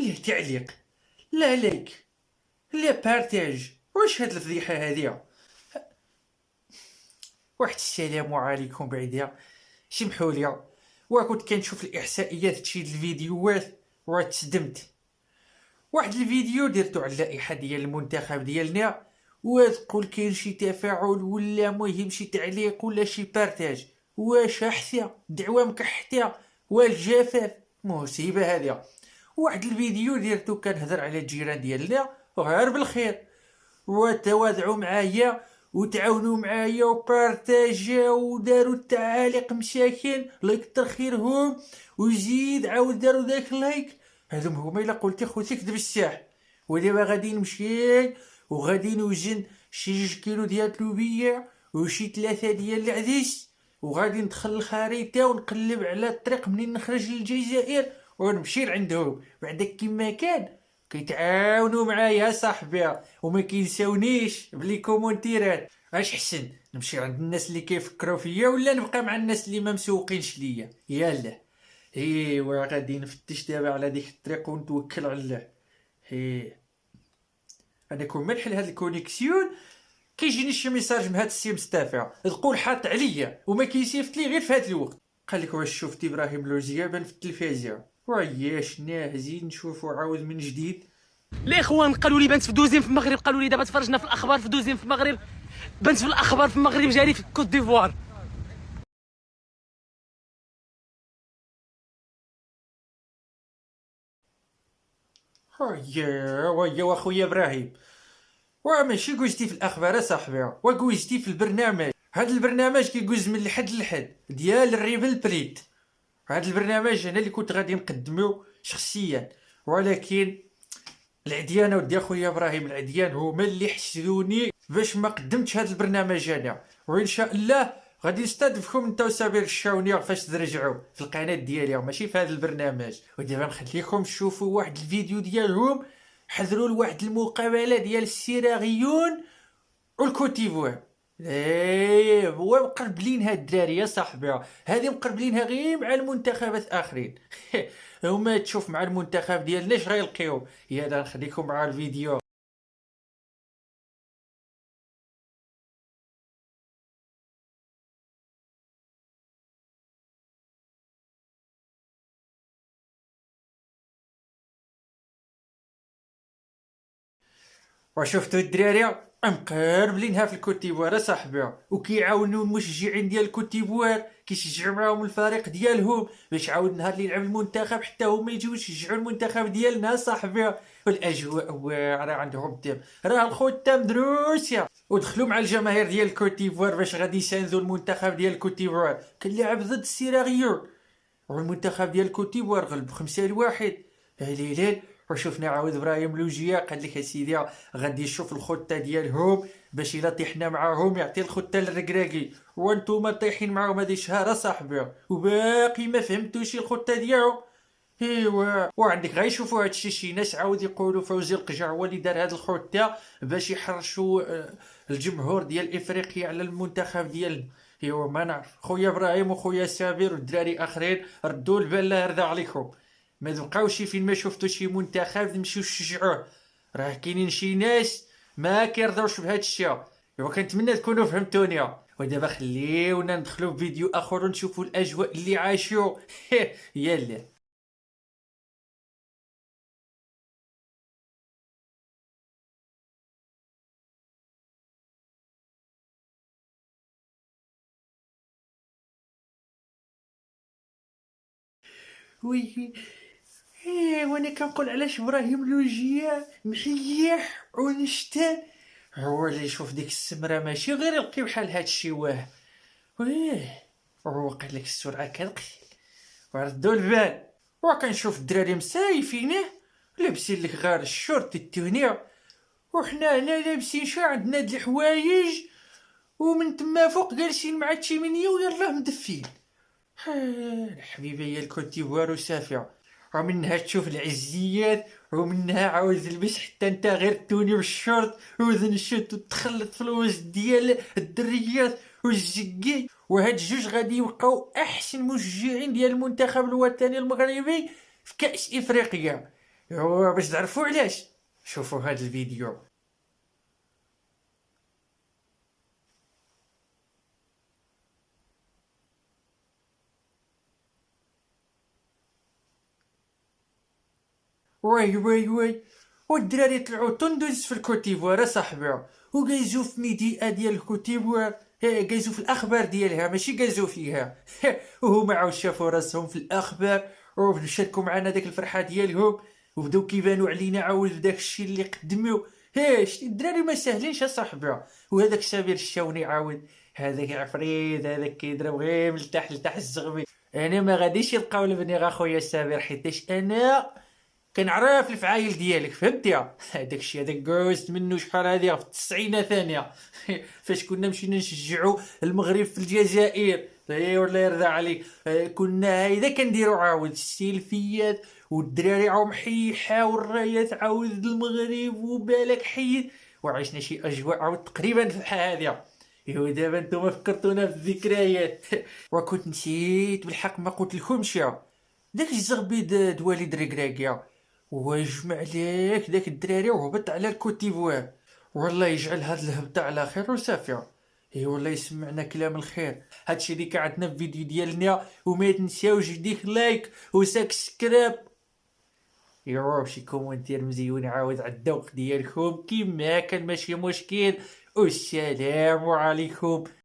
ليه تعليق، لا لايك، لا بارتاج. واش هاد الفضيحة هادية؟ واحد السلام عليكم بعدا. سمحوا لي، وكنت كنشوف الاحصائيات تشيد الفيديوهات وتصدمت. واحد الفيديو درتو على اللائحه ديال المنتخب ديالنا، وتقول كاين شي تفاعل ولا مهم شي تعليق ولا شي بارتاج. واش حتى دعوه مكحته والجفاف مصيبه هذه. واحد الفيديو درتو كنهضر على الجيران ديالنا غير بالخير، وتواضعوا معايا وتعاونوا معايا وبارتاجاو وداروا التعاليق مساكن الله يكثر خيرهم، وزيد عاود داروا داك اللايك. هذوم هما الا قلتي خوتي كذب الساح. ودابا غادي نمشي وغادي نوزن شي 2 كيلو ديال اللوبيا وشي 3 ديال العدس، وغادي ندخل الخريطه ونقلب على الطريق منين نخرج للجزائر ونمشي لعندهم. بعدا كيما كان كيتعاونوا معايا صاحبي وما كينساونيش بلي كومونتيرات. اش حسن نمشي عند الناس اللي كيفكروا فيا ولا نبقى مع الناس اللي ما مسوقينش ليا؟ يلا ايوا غادي نفتش دابا على ديك الطريق ونتوكل على الله. انا كون ما نحل هاد الكونيكسيون كيجيني شي ميساج من هاد السي مصطفى تقول حاط عليا وما كيصيفط لي غير في هاد الوقت. قال لك واش شفتي ابراهيم لوزيه بان في التلفازه؟ وعياش ناهزين نشوفو عاود من جديد. الاخوان قالوا لي بنت في دوزيام في المغرب، قالوا لي دابا تفرجنا في الاخبار في دوزيام في المغرب، بنت في الاخبار في المغرب جاري في كوت ديفوار. ويا واخويا ابراهيم، وماشي قوزتي في الاخبار صاحبي، وقوزتي في البرنامج. هاد البرنامج كيقوز من الحد للحد ديال الريفل بريت. هاد البرنامج انا اللي كنت غادي نقدمه شخصيا، ولكن العديان ودي اخويا ابراهيم، العديان هما اللي حسدوني باش ما قدمتش هاد البرنامج انا. وان شاء الله غادي نستضيفكم انت وسمير الشاوني فاش ترجعوا في القناه ديالي ماشي في هذا البرنامج. ودابا نخليكم تشوفوا واحد الفيديو ديالهم حضروا لواحد المقابله ديال السيراغيون والكوتيفوار. ايه هو مقربلين هاد الدراري يا صاحبي، هادي مقربلينها غير مع المنتخبات اخرين. هما تشوف مع المنتخب ديالنا اش غيلقيو. يلا نخليكم مع الفيديو. وشفتوا الدراري مقربلينها في الكوتيفوار صاحبي، وكيعاونوا المشجعين ديال الكوتيفوار كيشجعوا معاهم الفريق ديالهم باش عاود نهار اللي يلعب المنتخب حتى هما يجيو يشجعوا المنتخب ديالنا صاحبي. والاجواء واعره عندهم تم، راه الخوت تم دروسيا، ودخلوا مع الجماهير ديال الكوتيفوار باش غادي يساندوا المنتخب ديال الكوتيفوار. كنلعب ضد السيراغيون والمنتخب ديال الكوتيفوار غلب 5-1. هليلال وشوفنا عاود ابراهيم لوجيه قال لك اسيدي غادي يشوف الخطه ديالهم باش الا طيحنا معاهم يعطي الخطه للركراكي، وانتم طايحين معاهم هذه شهر صاحبي وباقي ما فهمتوش الخطه ديالهم. ايوا وعندك غيشوفوا هادشي شي ناس عاود يقولوا فوزي القجع هو اللي دار هاد الخطه باش يحرشوا الجمهور ديال افريقيا على المنتخب ديالنا. ايوا ما نعرف خويا ابراهيم وخويا سابر والدراري اخرين ردوا البال الله يرضى عليكم. ما تبقاوش فين ما شفتوا شي منتخب تمشيو تشجعوه، راه كاينين شي ناس ما كيرضوش بهذا الشيء. ايوا كنتمنى تكونوا فهمتوني. ودابا خليونا ندخلوا في فيديو اخر ونشوفوا الاجواء اللي عاشوا. يلا وي. وانا كنقول علاش ابراهيم لوجيه محيح ونشتان هو اللي يشوف ديك السمره ماشي غير يلقي بحال هادشي واه. ويه هو قال لك السرعه كنقتل وردوا البال. وكنشوف الدراري مسايفينه لابسين لك غير الشورت التونيع، وحنا هنا لابسين شي عندنا د الحوايج ومن تما فوق جالسين مع التيمينيه ويلاه مدفين. الحبيبه هي الكوتيفوار وسافيه، ومنها تشوف العزيات ومنها عاود تلبس حتى انت غير التوني والشورت وذن الشوت وتخلط في الوسط ديال الدريات والزكي. وهاد الجوج غادي يبقاو احسن مشجعين ديال المنتخب الوطني المغربي في كاس افريقيا. ايوا باش تعرفوا علاش شوفوا هذا الفيديو. واي والدراري طلعوا تندوز في الكوتيفوار اصاحبي، وقايزو في ميديا ديال الكوتيفوار، قايزو في الاخبار ديالها ماشي قايزو فيها. وهما عاود شافوا راسهم في الاخبار وشاركوا معنا داك الفرحه ديالهم، وبداو كيبانوا علينا عاود بداك الشيء اللي قدموا. شتي الدراري ما ساهلينش اصاحبي. وهذاك سمير الشاوني عاود، هذاك عفريت، هذاك كيضرب غير من التحت لتحت الزغبي. انا ما غاديش يلقاو البنيغ اخويا سمير، حيتاش انا كنعرف الفعايل ديالك، فهمتي؟ هذاك الشيء هذاك قوست منه شحال هذه في التسعينات ثانيه. فاش كنا مشينا نشجعوا المغرب في الجزائر، والله يرضى عليك، كنا هيدا كنديروا عاود السيلفيات، والدراري عاود محيحه والرايات عاود المغرب وبالك حي، وعشنا شي اجواء عاود تقريبا بحال هذه. ايوا دابا نتوما فكرتونا في الذكريات. وكنت نسيت بالحق ما قلت لكمش، داك الزغبي دواليد ركراكيا وجمع ليك داك الدراري وهبط على الكوتيفوار. والله يجعل هاد الهبطة على خير وصافي. اي والله يسمعنا كلام الخير. هادشي اللي كان عندنا في الفيديو ديالنا، وما تنساوش ديك لايك وسبسكرايب. ايوا شي كومونتير مزيون عاود على الذوق ديالكم كيما كان، ماشي مشكل. والسلام عليكم.